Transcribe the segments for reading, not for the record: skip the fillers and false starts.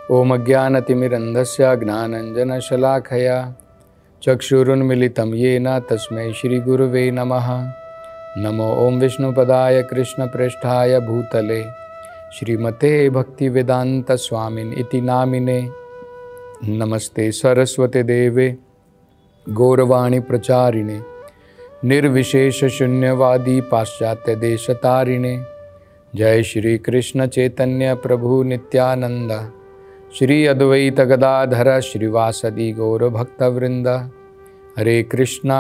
ओम अज्ञानतिमिरन्धस्य ज्ञानाञ्जनशलाखया चक्षुरुन्मिलितं येन तस्मै श्रीगुरुवे नमः। नमो ओम विष्णुपदाय कृष्णप्रेष्ठाय भूतले श्रीमते भक्तिवेदांत स्वामिन इति नामिने। नमस्ते सरस्वती देवे गौरवाणी प्रचारिणे निर्विशेष शून्यवादी पाश्चात्य देशतारिणे। जय श्री कृष्ण चैतन्य प्रभु नित्यानंद श्री अद्वैत गदाधर श्रीवासदि गौर भक्तवृंद। हरे कृष्णा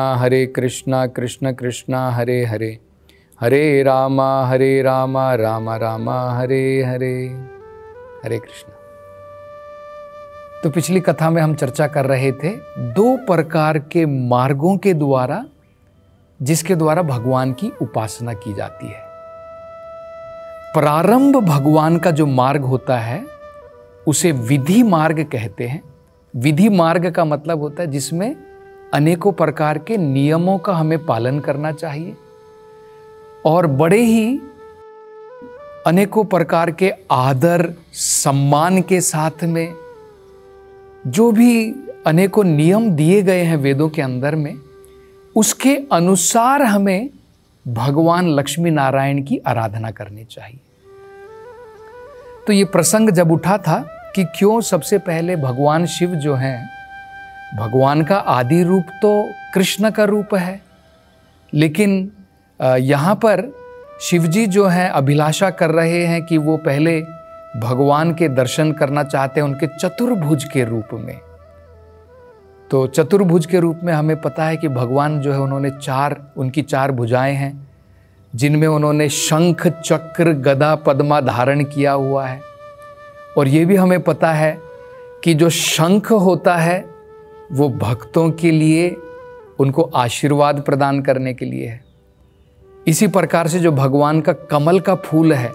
कृष्ण कृष्णा हरे हरे, हरे राम राम राम हरे हरे। हरे कृष्ण। तो पिछली कथा में हम चर्चा कर रहे थे दो प्रकार के मार्गों के द्वारा जिसके द्वारा भगवान की उपासना की जाती है। प्रारंभ भगवान का जो मार्ग होता है उसे विधि मार्ग कहते हैं। विधि मार्ग का मतलब होता है जिसमें अनेकों प्रकार के नियमों का हमें पालन करना चाहिए और बड़े ही अनेकों प्रकार के आदर सम्मान के साथ में जो भी अनेकों नियम दिए गए हैं वेदों के अंदर में, उसके अनुसार हमें भगवान लक्ष्मी नारायण की आराधना करनी चाहिए। तो ये प्रसंग जब उठा था कि क्यों सबसे पहले भगवान शिव जो हैं, भगवान का आदि रूप तो कृष्ण का रूप है, लेकिन यहाँ पर शिवजी जो हैं अभिलाषा कर रहे हैं कि वो पहले भगवान के दर्शन करना चाहते हैं उनके चतुर्भुज के रूप में। तो चतुर्भुज के रूप में हमें पता है कि भगवान जो है उन्होंने उनकी चार भुजाएं हैं जिनमें उन्होंने शंख चक्र गदा पद्मा धारण किया हुआ है। और ये भी हमें पता है कि जो शंख होता है वो भक्तों के लिए उनको आशीर्वाद प्रदान करने के लिए है। इसी प्रकार से जो भगवान का कमल का फूल है,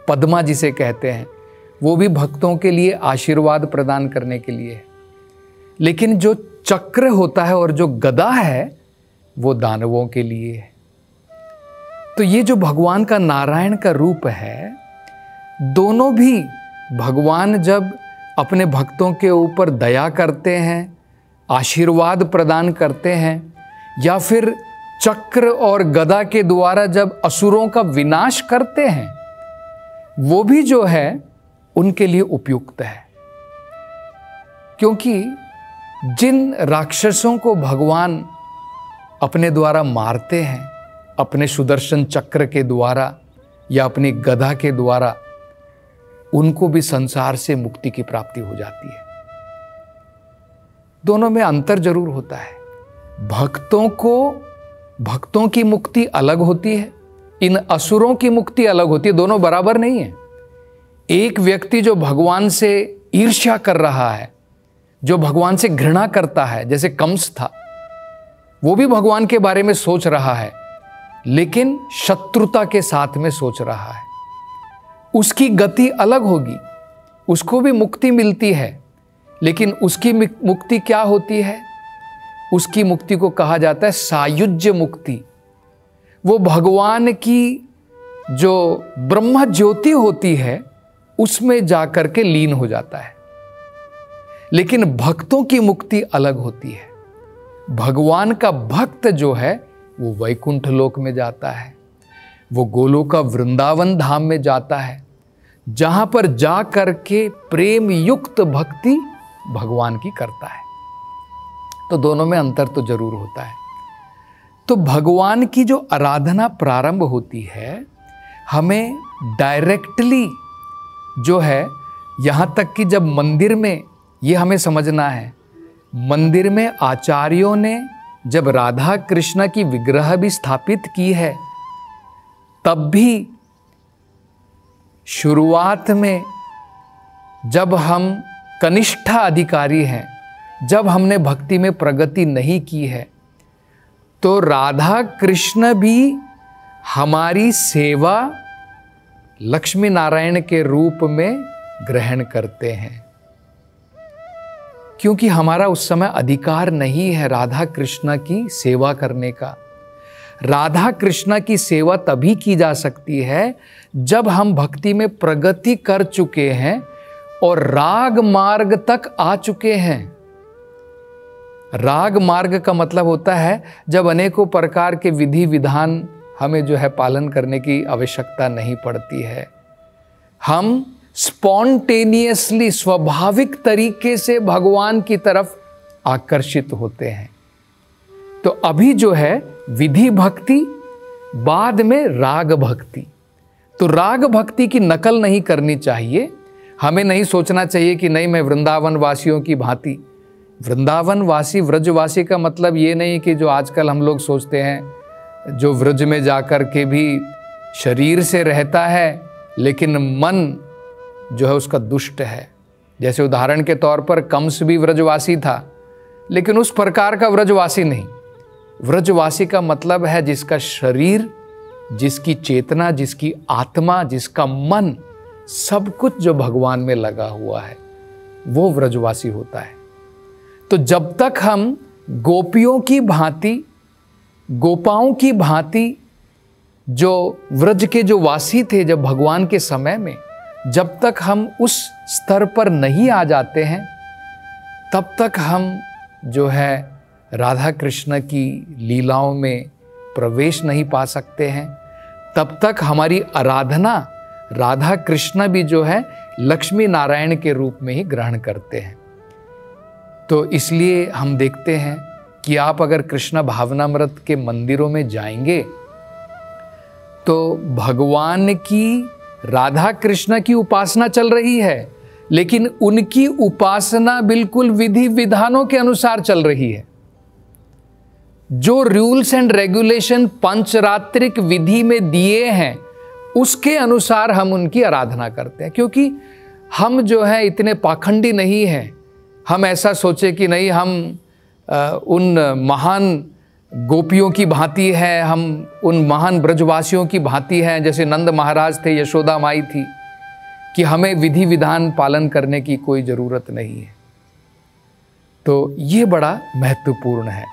पद्मा जिसे कहते हैं, वो भी भक्तों के लिए आशीर्वाद प्रदान करने के लिए है। लेकिन जो चक्र होता है और जो गदा है वो दानवों के लिए है। तो ये जो भगवान का नारायण का रूप है, दोनों भी भगवान जब अपने भक्तों के ऊपर दया करते हैं, आशीर्वाद प्रदान करते हैं, या फिर चक्र और गदा के द्वारा जब असुरों का विनाश करते हैं, वो भी जो है उनके लिए उपयुक्त है। क्योंकि जिन राक्षसों को भगवान अपने द्वारा मारते हैं, अपने सुदर्शन चक्र के द्वारा या अपनी गदा के द्वारा, उनको भी संसार से मुक्ति की प्राप्ति हो जाती है। दोनों में अंतर जरूर होता है। भक्तों की मुक्ति अलग होती है, इन असुरों की मुक्ति अलग होती है। दोनों बराबर नहीं है। एक व्यक्ति जो भगवान से ईर्ष्या कर रहा है, जो भगवान से घृणा करता है, जैसे कंस था, वो भी भगवान के बारे में सोच रहा है लेकिन शत्रुता के साथ में सोच रहा है। उसकी गति अलग होगी, उसको भी मुक्ति मिलती है, लेकिन उसकी मुक्ति क्या होती है? उसकी मुक्ति को कहा जाता है सायुज्य मुक्ति। वो भगवान की जो ब्रह्म ज्योति होती है उसमें जाकर के लीन हो जाता है। लेकिन भक्तों की मुक्ति अलग होती है। भगवान का भक्त जो है वो वैकुंठ लोक में जाता है, वो गोलोक का वृंदावन धाम में जाता है, जहां पर जा करके प्रेम युक्त भक्ति भगवान की करता है। तो दोनों में अंतर तो जरूर होता है। तो भगवान की जो आराधना प्रारंभ होती है, हमें डायरेक्टली जो है, यहां तक कि जब मंदिर में, ये हमें समझना है, मंदिर में आचार्यों ने जब राधा कृष्ण की विग्रह भी स्थापित की है, तब भी शुरुआत में जब हम कनिष्ठ अधिकारी हैं, जब हमने भक्ति में प्रगति नहीं की है, तो राधा कृष्ण भी हमारी सेवा लक्ष्मी नारायण के रूप में ग्रहण करते हैं। क्योंकि हमारा उस समय अधिकार नहीं है राधा कृष्ण की सेवा करने का। राधा कृष्ण की सेवा तभी की जा सकती है जब हम भक्ति में प्रगति कर चुके हैं और राग मार्ग तक आ चुके हैं। राग मार्ग का मतलब होता है जब अनेकों प्रकार के विधि विधान हमें जो है पालन करने की आवश्यकता नहीं पड़ती है, हम स्पॉन्टेनियसली स्वाभाविक तरीके से भगवान की तरफ आकर्षित होते हैं। तो अभी जो है विधि भक्ति, बाद में राग भक्ति। तो राग भक्ति की नकल नहीं करनी चाहिए। हमें नहीं सोचना चाहिए कि नहीं मैं वृंदावन वासियों की भांति। वृंदावन वासी, व्रजवासी का मतलब ये नहीं कि जो आजकल हम लोग सोचते हैं, जो व्रज में जाकर के भी शरीर से रहता है लेकिन मन जो है उसका दुष्ट है। जैसे उदाहरण के तौर पर कंस भी व्रजवासी था, लेकिन उस प्रकार का व्रजवासी नहीं। व्रजवासी का मतलब है जिसका शरीर, जिसकी चेतना, जिसकी आत्मा, जिसका मन, सब कुछ जो भगवान में लगा हुआ है, वो व्रजवासी होता है। तो जब तक हम गोपियों की भांति, गोपाओं की भांति, जो व्रज के जो वासी थे जब भगवान के समय में, जब तक हम उस स्तर पर नहीं आ जाते हैं, तब तक हम जो है राधा कृष्ण की लीलाओं में प्रवेश नहीं पा सकते हैं। तब तक हमारी आराधना राधा कृष्ण भी जो है लक्ष्मी नारायण के रूप में ही ग्रहण करते हैं। तो इसलिए हम देखते हैं कि आप अगर कृष्ण भावनामृत के मंदिरों में जाएंगे तो भगवान की, राधा कृष्ण की उपासना चल रही है, लेकिन उनकी उपासना बिल्कुल विधि विधानों के अनुसार चल रही है। जो रूल्स एंड रेगुलेशन पंचरात्रिक विधि में दिए हैं उसके अनुसार हम उनकी आराधना करते हैं। क्योंकि हम जो है इतने पाखंडी नहीं हैं, हम ऐसा सोचे कि नहीं हम उन महान गोपियों की भांति है, हम उन महान ब्रजवासियों की भांति हैं, जैसे नंद महाराज थे, यशोदा माई थी, कि हमें विधि विधान पालन करने की कोई ज़रूरत नहीं है। तो ये बड़ा महत्वपूर्ण है।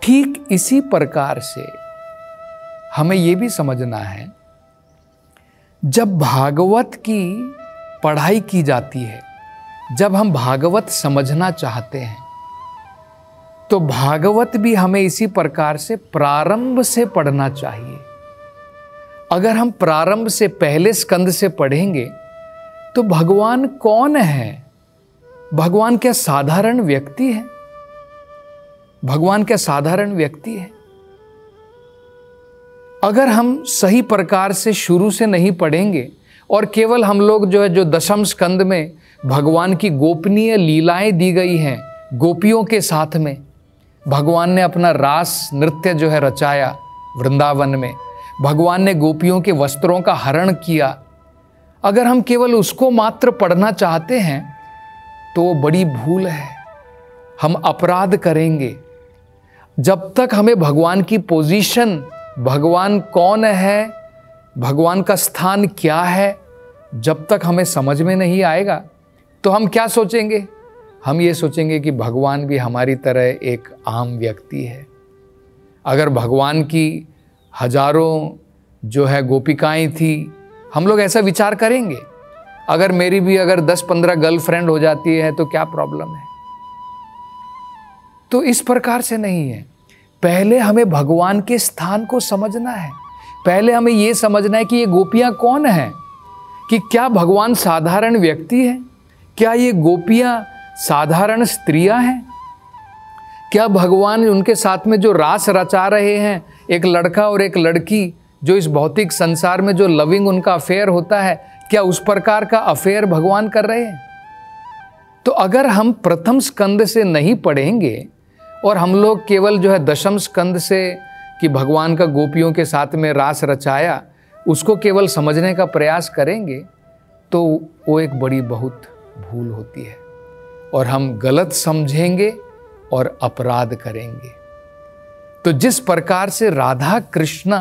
ठीक इसी प्रकार से हमें ये भी समझना है, जब भागवत की पढ़ाई की जाती है, जब हम भागवत समझना चाहते हैं, तो भागवत भी हमें इसी प्रकार से प्रारंभ से पढ़ना चाहिए। अगर हम प्रारंभ से, पहले स्कंद से पढ़ेंगे तो भगवान कौन है? भगवान क्या साधारण व्यक्ति है? भगवान क्या साधारण व्यक्ति है? अगर हम सही प्रकार से शुरू से नहीं पढ़ेंगे और केवल हम लोग जो है, जो दशम स्कंद में भगवान की गोपनीय लीलाएं दी गई हैं, गोपियों के साथ में भगवान ने अपना रास नृत्य जो है रचाया वृंदावन में, भगवान ने गोपियों के वस्त्रों का हरण किया, अगर हम केवल उसको मात्र पढ़ना चाहते हैं तो बड़ी भूल है, हम अपराध करेंगे। जब तक हमें भगवान की पोजीशन, भगवान कौन है, भगवान का स्थान क्या है, जब तक हमें समझ में नहीं आएगा तो हम क्या सोचेंगे? हम ये सोचेंगे कि भगवान भी हमारी तरह एक आम व्यक्ति है। अगर भगवान की हजारों जो है गोपिकाएं थी, हम लोग ऐसा विचार करेंगे। अगर मेरी भी अगर 10-15 गर्लफ्रेंड हो जाती है तो क्या प्रॉब्लम है? तो इस प्रकार से नहीं है। पहले हमें भगवान के स्थान को समझना है। पहले हमें यह समझना है कि ये गोपियां कौन हैं, कि क्या भगवान साधारण व्यक्ति है, क्या ये गोपियां साधारण स्त्रियां हैं, क्या भगवान उनके साथ में जो रास रचा रहे हैं, एक लड़का और एक लड़की, जो इस भौतिक संसार में जो लविंग उनका अफेयर होता है, क्या उस प्रकार का अफेयर भगवान कर रहे हैं? तो अगर हम प्रथम स्कंद से नहीं पढ़ेंगे और हम लोग केवल जो है दशम स्कंद से, कि भगवान का गोपियों के साथ में रास रचाया, उसको केवल समझने का प्रयास करेंगे तो वो एक बड़ी बहुत भूल होती है और हम गलत समझेंगे और अपराध करेंगे। तो जिस प्रकार से राधा कृष्ण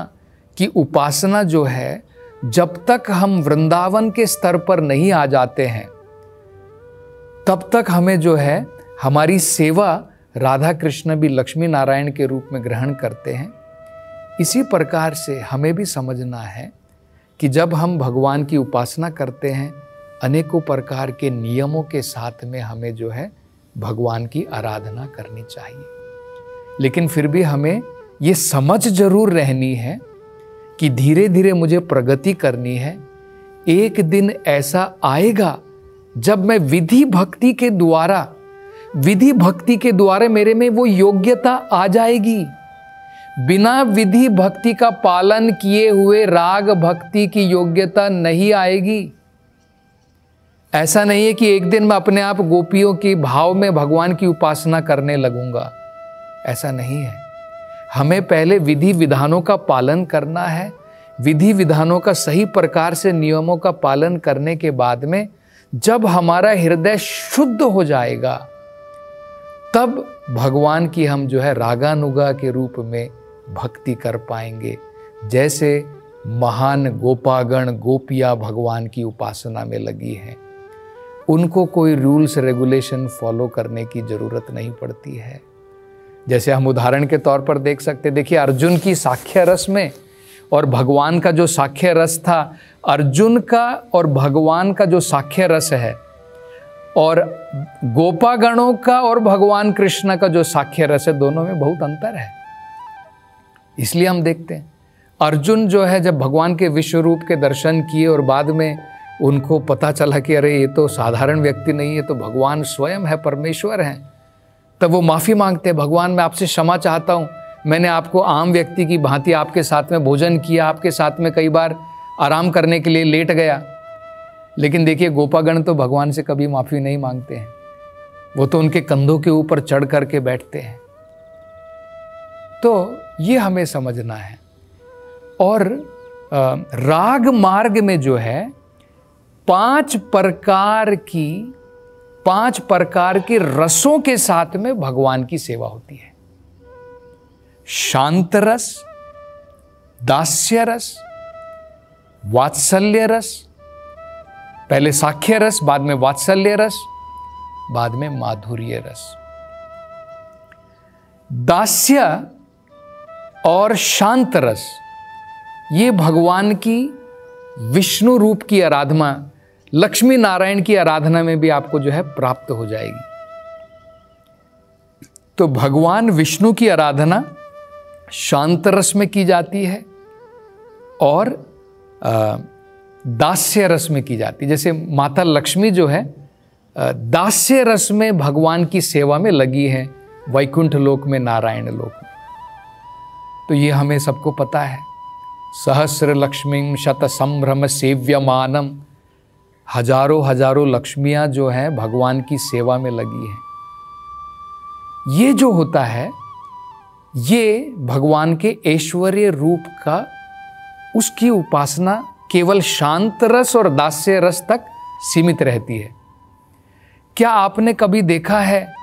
की उपासना जो है, जब तक हम वृंदावन के स्तर पर नहीं आ जाते हैं तब तक हमें जो है हमारी सेवा राधा कृष्ण भी लक्ष्मी नारायण के रूप में ग्रहण करते हैं। इसी प्रकार से हमें भी समझना है कि जब हम भगवान की उपासना करते हैं, अनेकों प्रकार के नियमों के साथ में हमें जो है भगवान की आराधना करनी चाहिए। लेकिन फिर भी हमें ये समझ जरूर रहनी है कि धीरे धीरे मुझे प्रगति करनी है। एक दिन ऐसा आएगा जब मैं विधि भक्ति के द्वारा मेरे में वो योग्यता आ जाएगी। बिना विधि भक्ति का पालन किए हुए राग भक्ति की योग्यता नहीं आएगी। ऐसा नहीं है कि एक दिन मैं अपने आप गोपियों की भाव में भगवान की उपासना करने लगूंगा, ऐसा नहीं है। हमें पहले विधि विधानों का पालन करना है। विधि विधानों का सही प्रकार से नियमों का पालन करने के बाद में जब हमारा हृदय शुद्ध हो जाएगा, तब भगवान की हम जो है रागानुगा के रूप में भक्ति कर पाएंगे। जैसे महान गोपागण गोपियां भगवान की उपासना में लगी हैं, उनको कोई रूल्स रेगुलेशन फॉलो करने की जरूरत नहीं पड़ती है। जैसे हम उदाहरण के तौर पर देख सकते, देखिए अर्जुन की साख्य रस में और भगवान का जो साख्य रस था, अर्जुन का और भगवान का जो साख्य रस है और गोपागणों का और भगवान कृष्ण का जो साख्य रस है, दोनों में बहुत अंतर है। इसलिए हम देखते हैं अर्जुन जो है जब भगवान के विश्व रूप के दर्शन किए और बाद में उनको पता चला कि अरे ये तो साधारण व्यक्ति नहीं है, तो भगवान स्वयं है, परमेश्वर हैं, तब वो माफ़ी मांगते हैं, भगवान मैं आपसे क्षमा चाहता हूँ, मैंने आपको आम व्यक्ति की भांति आपके साथ में भोजन किया, आपके साथ में कई बार आराम करने के लिए लेट गया। लेकिन देखिए गोपागण तो भगवान से कभी माफ़ी नहीं मांगते हैं, वो तो उनके कंधों के ऊपर चढ़ करके बैठते हैं। तो ये हमें समझना है। और राग मार्ग में जो है पांच प्रकार के रसों के साथ में भगवान की सेवा होती है। शांत रस, दास्य रस, वात्सल्य रस, पहले साख्य रस, बाद में वात्सल्य रस, बाद में माधुर्य रस। दास्य और शांत रस ये भगवान की विष्णु रूप की आराधना, लक्ष्मी नारायण की आराधना में भी आपको जो है प्राप्त हो जाएगी। तो भगवान विष्णु की आराधना शांत रस में की जाती है और दास्य रस में की जाती है। जैसे माता लक्ष्मी जो है दास्य रस में भगवान की सेवा में लगी है, वैकुंठ लोक में, नारायण लोक में। तो ये हमें सबको पता है। सहस्र लक्ष्मीं शत संभ्रम सेव्यमानम, हजारों हजारों लक्ष्मियां जो हैं भगवान की सेवा में लगी हैं। ये जो होता है ये भगवान के ऐश्वर्य रूप का, उसकी उपासना केवल शांत रस और दास्य रस तक सीमित रहती है। क्या आपने कभी देखा है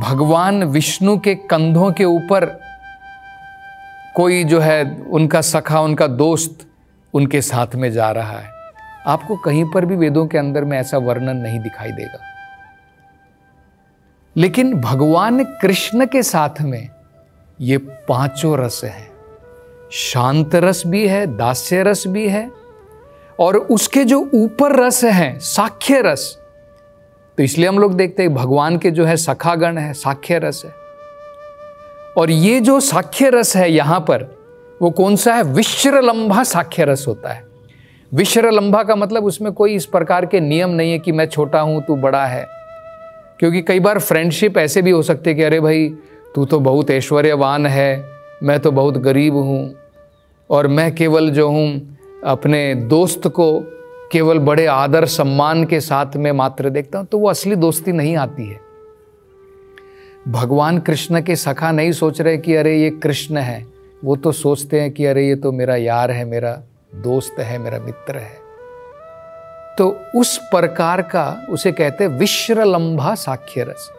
भगवान विष्णु के कंधों के ऊपर कोई जो है उनका सखा, उनका दोस्त उनके साथ में जा रहा है? आपको कहीं पर भी वेदों के अंदर में ऐसा वर्णन नहीं दिखाई देगा। लेकिन भगवान कृष्ण के साथ में ये पांचों रस हैं। शांत रस भी है, दास्य रस भी है, और उसके जो ऊपर रस हैं साख्य रस। तो इसलिए हम लोग देखते हैं भगवान के जो है सखागण है, साख्य रस है। और ये जो साख्य रस है यहां पर वो कौन सा है? विश्रलंभा साख्य रस होता है। विश्रलंभा का मतलब उसमें कोई इस प्रकार के नियम नहीं है कि मैं छोटा हूं तू बड़ा है। क्योंकि कई बार फ्रेंडशिप ऐसे भी हो सकते कि अरे भाई तू तो बहुत ऐश्वर्यवान है, मैं तो बहुत गरीब हूं, और मैं केवल जो हूं अपने दोस्त को केवल बड़े आदर सम्मान के साथ में मात्र देखता हूं। तो वो असली दोस्ती नहीं आती है। भगवान कृष्ण के सखा नहीं सोच रहे कि अरे ये कृष्ण है, वो तो सोचते हैं कि अरे ये तो मेरा यार है, मेरा दोस्त है, मेरा मित्र है। तो उस प्रकार का उसे कहते हैं विश्रलंभा साख्य रस।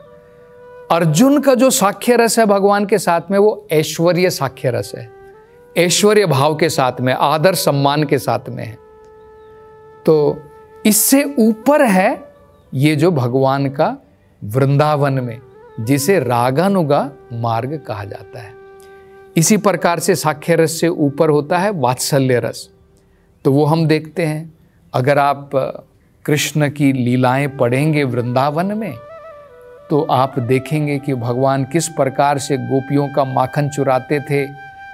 अर्जुन का जो साख्य रस है भगवान के साथ में वो ऐश्वर्य साख्य रस है, ऐश्वर्य भाव के साथ में, आदर सम्मान के साथ में है। तो इससे ऊपर है ये जो भगवान का वृंदावन में, जिसे रागानुगा मार्ग कहा जाता है। इसी प्रकार से साख्य रस से ऊपर होता है वात्सल्य रस। तो वो हम देखते हैं, अगर आप कृष्ण की लीलाएं पढ़ेंगे वृंदावन में, तो आप देखेंगे कि भगवान किस प्रकार से गोपियों का माखन चुराते थे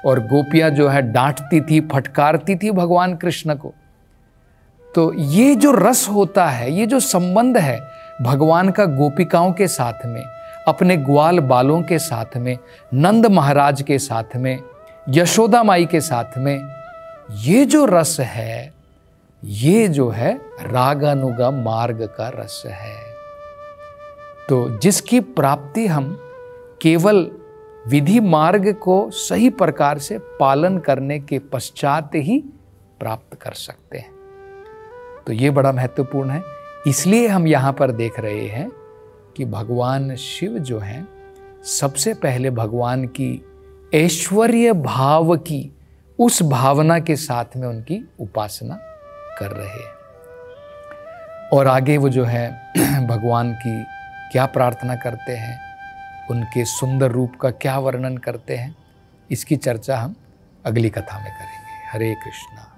और गोपियां जो है डांटती थी, फटकारती थी भगवान कृष्ण को। तो ये जो रस होता है, ये जो संबंध है भगवान का गोपिकाओं के साथ में, अपने ग्वाल बालों के साथ में, नंद महाराज के साथ में, यशोदा माई के साथ में, ये जो रस है, ये जो है रागानुगा मार्ग का रस है। तो जिसकी प्राप्ति हम केवल विधि मार्ग को सही प्रकार से पालन करने के पश्चात ही प्राप्त कर सकते हैं। तो ये बड़ा महत्वपूर्ण है। इसलिए हम यहाँ पर देख रहे हैं कि भगवान शिव जो हैं, सबसे पहले भगवान की ऐश्वर्य भाव की उस भावना के साथ में उनकी उपासना कर रहे हैं। और आगे वो जो है भगवान की क्या प्रार्थना करते हैं, उनके सुंदर रूप का क्या वर्णन करते हैं, इसकी चर्चा हम अगली कथा में करेंगे। हरे कृष्णा।